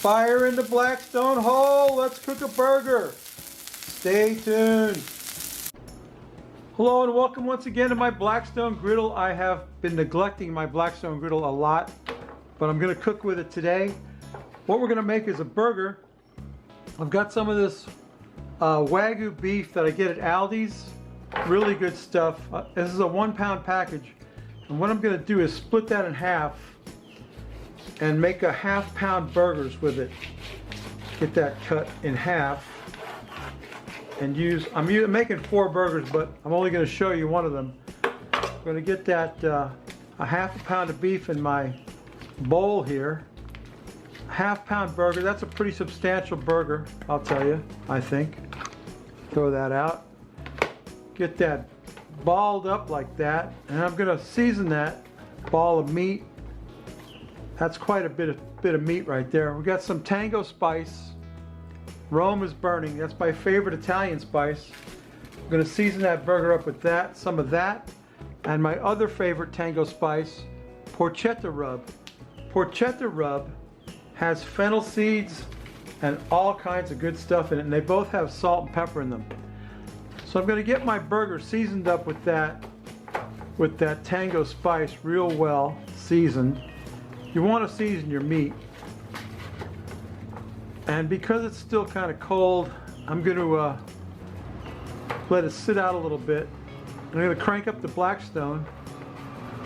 Fire in the Blackstone hole. Let's cook a burger. Stay tuned. Hello and welcome once again to my Blackstone griddle. I have been neglecting my Blackstone griddle a lot, but I'm going to cook with it today. What we're going to make is a burger. I've got some of this Wagyu beef that I get at Aldi's. Really good stuff. This is a 1 pound package. And what I'm going to do is split that in half and make a ½ pound burgers with it. Get that cut in half and I'm making 4 burgers, but I'm only going to show you one of them. I'm going to get that a ½ pound of beef in my bowl here. ½ pound burger, that's a pretty substantial burger, I'll tell you, I think. Throw that out. Get that balled up like that, and I'm going to season that ball of meat. That's quite a bit of meat right there. We got some tango spice. Rome is burning. That's my favorite Italian spice. I'm going to season that burger up with that, some of that, and my other favorite tango spice, porchetta rub. Porchetta rub has fennel seeds and all kinds of good stuff in it, and they both have salt and pepper in them. So I'm going to get my burger seasoned up with that tango spice real well seasoned. You want to season your meat. And because it's still kind of cold, I'm going to let it sit out a little bit. I'm going to crank up the Blackstone,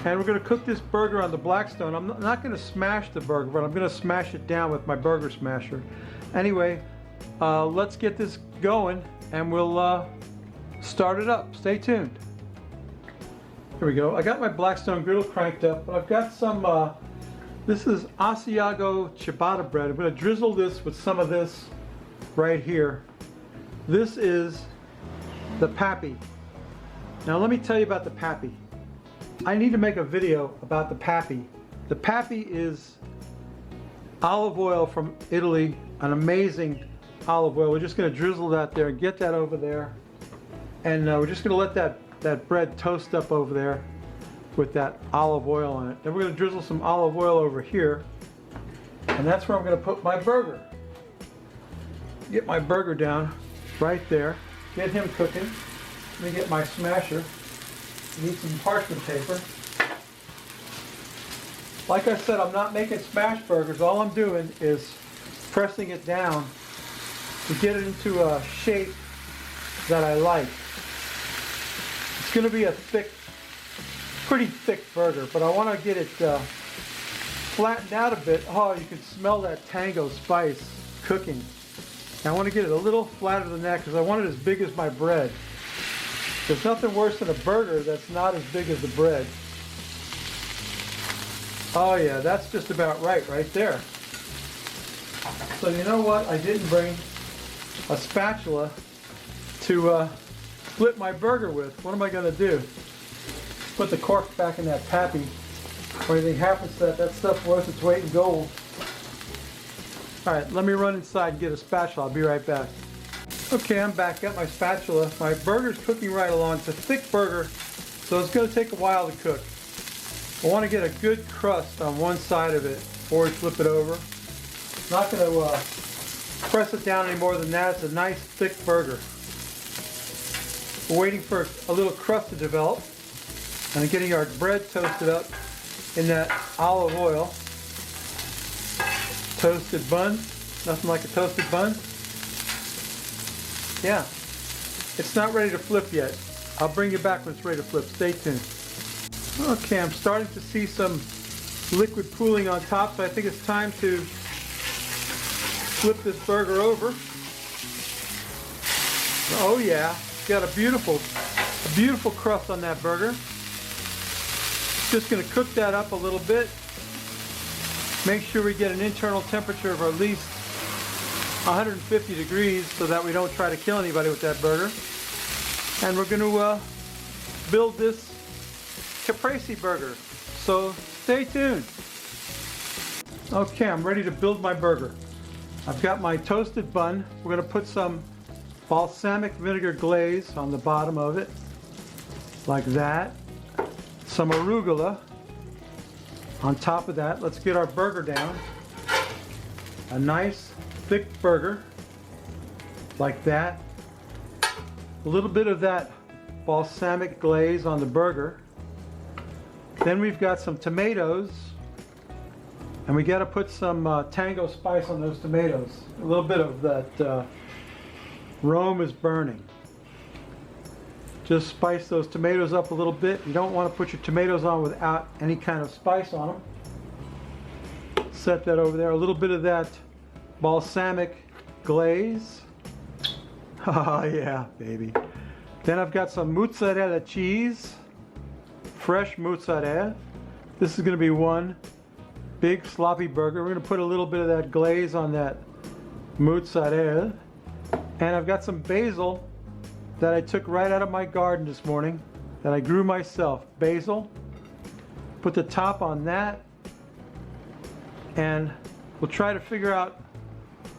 and we're going to cook this burger on the Blackstone. I'm not going to smash the burger, but I'm going to smash it down with my burger smasher. Anyway, let's get this going and we'll start it up. Stay tuned. Here we go. I got my Blackstone griddle cranked up, but I've got some this is Asiago ciabatta bread. I'm going to drizzle this with some of this right here. This is the pappy. Now let me tell you about the pappy. I need to make a video about the pappy. The pappy is olive oil from Italy, an amazing olive oil. We're just going to drizzle that there and get that over there. And we're just going to let that bread toast up over there with that olive oil on it. Then we're going to drizzle some olive oil over here, and that's where I'm going to put my burger. Get my burger down right there. Get him cooking. Let me get my smasher. Need some parchment paper. Like I said, I'm not making smash burgers. All I'm doing is pressing it down to get it into a shape that I like. It's going to be a pretty thick burger, but I want to get it flattened out a bit. Oh, you can smell that tango spice cooking. And I want to get it a little flatter than that because I want it as big as my bread. There's nothing worse than a burger that's not as big as the bread. Oh yeah, that's just about right there. So you know what? I didn't bring a spatula to split my burger with. What am I going to do? Put the cork back in that pappy. Or anything happens to that stuff's worth its weight in gold. Alright, let me run inside and get a spatula. I'll be right back. Okay, I'm back. Got my spatula. My burger's cooking right along. It's a thick burger, so it's going to take a while to cook. I want to get a good crust on one side of it before we flip it over. Not going to press it down any more than that. It's a nice thick burger. We're waiting for a little crust to develop. And getting our bread toasted up in that olive oil. Toasted bun. Nothing like a toasted bun. Yeah. It's not ready to flip yet. I'll bring you back when it's ready to flip. Stay tuned. Okay, I'm starting to see some liquid pooling on top, so I think it's time to flip this burger over. Oh yeah, it's got a beautiful crust on that burger. Just going to cook that up a little bit. Make sure we get an internal temperature of at least 150 degrees so that we don't try to kill anybody with that burger. And we're going to build this Caprese burger. So stay tuned. Okay, I'm ready to build my burger. I've got my toasted bun. We're going to put some balsamic vinegar glaze on the bottom of it, like that. Some arugula on top of that. Let's get our burger down. a nice thick burger like that. A little bit of that balsamic glaze on the burger. Then we've got some tomatoes, and we got to put some tango spice on those tomatoes. A little bit of that Rome is burning. Just spice those tomatoes up a little bit. You don't want to put your tomatoes on without any kind of spice on them. Set that over there. A little bit of that balsamic glaze. Oh yeah, baby. Then I've got some mozzarella cheese. Fresh mozzarella. This is going to be one big sloppy burger. We're going to put a little bit of that glaze on that mozzarella. And I've got some basil that I took right out of my garden this morning that I grew myself. Basil. Put the top on that, and we'll try to figure out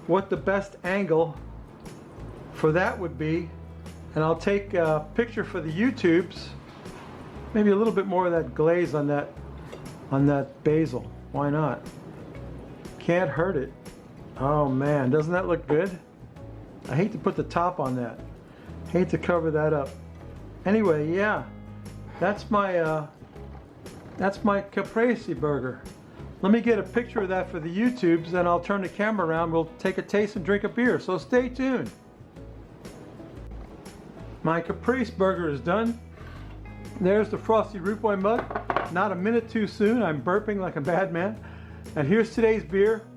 what the best angle for that would be, and I'll take a picture for the YouTubes. Maybe a little bit more of that glaze on that basil. Why not? Can't hurt it. Oh man, doesn't that look good? I hate to put the top on that. Hate to cover that up. Anyway, yeah, that's my Caprese burger. Let me get a picture of that for the YouTubes, and I'll turn the camera around. We'll take a taste and drink a beer. So stay tuned. My Caprese burger is done. There's the Frosty Root Boy mug. Not a minute too soon. I'm burping like a bad man. And here's today's beer.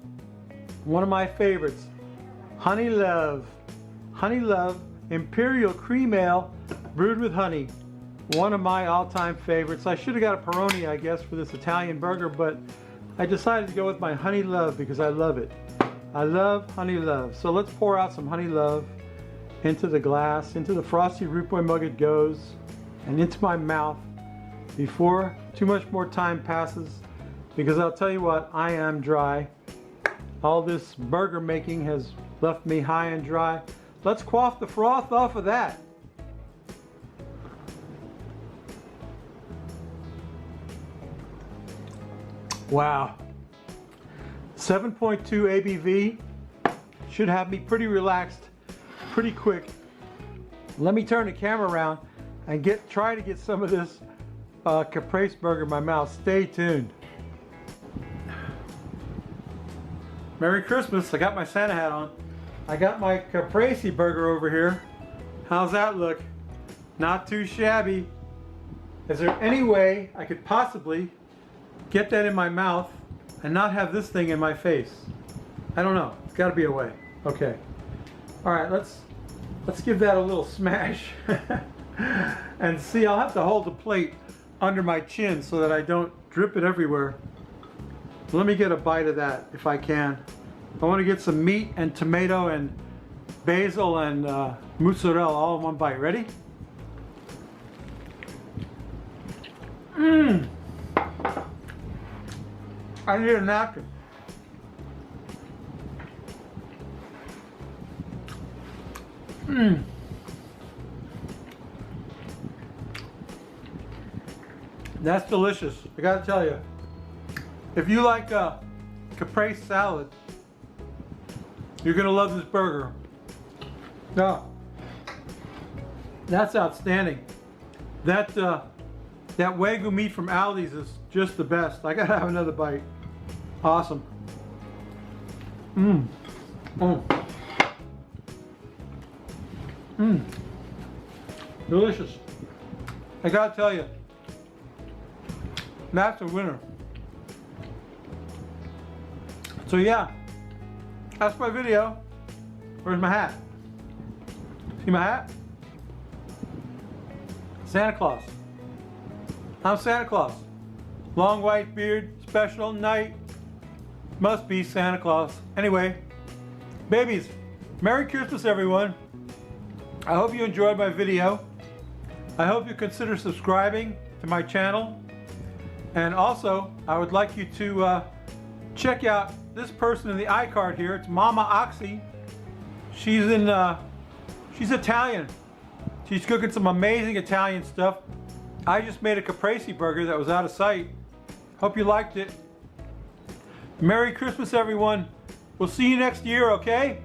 One of my favorites. Honey Love. Honey Love Imperial Cream Ale brewed with honey. One of my all-time favorites. I should have got a Peroni, I guess, for this Italian burger, but I decided to go with my Honey Love because I love it. I love Honey Love. So let's pour out some Honey Love into the glass, into the Frosty Root Boy mug it goes, and into my mouth before too much more time passes, because I'll tell you what, I am dry. All this burger making has left me high and dry. Let's quaff the froth off of that. Wow. 7.2 ABV should have me pretty relaxed, pretty quick. Let me turn the camera around and try to get some of this Caprese burger in my mouth. Stay tuned. Merry Christmas. I got my Santa hat on. I got my Caprese burger over here. How's that look? Not too shabby. Is there any way I could possibly get that in my mouth and not have this thing in my face? I don't know. It's got to be a way. Okay. All right, let's give that a little smash and see. I'll have to hold the plate under my chin so that I don't drip it everywhere. Let me get a bite of that if I can. I want to get some meat and tomato and basil and mozzarella all in one bite. Ready? Mmm. I need a napkin. Mmm. That's delicious. I gotta tell you. If you like Caprese salad, you're gonna love this burger. No, that's outstanding. That Wagyu meat from Aldi's is just the best. I gotta have another bite. Awesome. Mmm. Mm. Mmm. Delicious. I gotta tell you, that's a winner. So yeah, that's my video. Where's my hat? See my hat? Santa Claus. I'm Santa Claus. Long white beard, special night. Must be Santa Claus. Anyway, babies, Merry Christmas everyone. I hope you enjoyed my video. I hope you consider subscribing to my channel. And also, I would like you to check out this person in the iCard here. It's Mama Oxy. She's Italian. She's cooking some amazing Italian stuff. I just made a Caprese burger that was out of sight. Hope you liked it. Merry Christmas, everyone. We'll see you next year, okay?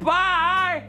Bye!